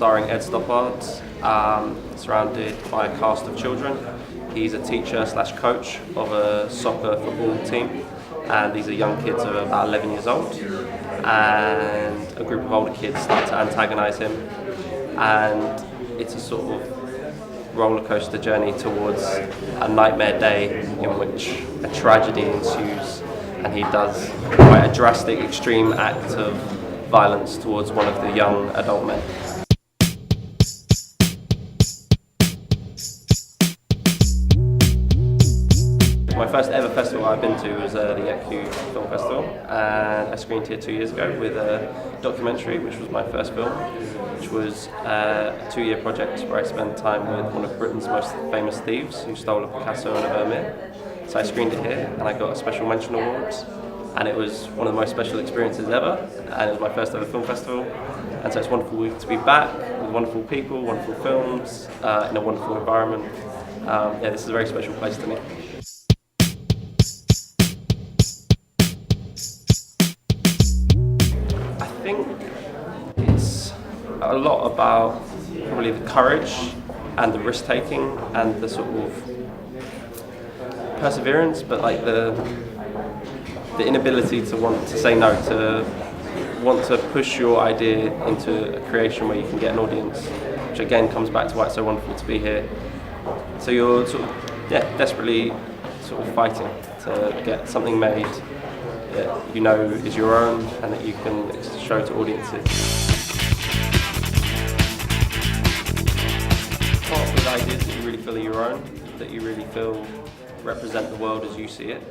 starring Ed Stoppard, surrounded by a cast of children. He's a teacher slash coach of a soccer football team, and these are young kids of about 11 years old, and a group of older kids start to antagonise him, and it's a sort of roller coaster journey towards a nightmare day in which a tragedy ensues, and he does quite a drastic, extreme act of violence towards one of the young adult men. My first ever festival I've been to was the ECU Film Festival, and I screened here 2 years ago with a documentary, which was my first film, which was a 2-year project where I spent time with one of Britain's most famous thieves who stole a Picasso and a Vermeer. So I screened it here and I got a special mention award, and it was one of the most special experiences ever, and it was my first ever film festival, and so it's wonderful to be back with wonderful people, wonderful films, in a wonderful environment. Yeah, this is a very special place to me. I think it's a lot about probably the courage and the risk taking and the sort of perseverance, but like the inability to want to say no, to want to push your idea into a creation where you can get an audience, which again comes back to why it's so wonderful to be here. So you're sort of desperately sort of fighting to get something made that you know is your own and that you can show to audiences. Come up with ideas that you really feel are your own, that you really feel represent the world as you see it,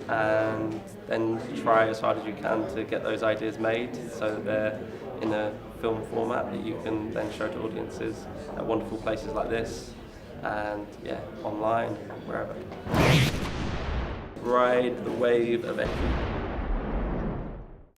and then try as hard as you can to get those ideas made so that they're in a film format that you can then show to audiences at wonderful places like this, and yeah, online, wherever. Ride the wave of equity.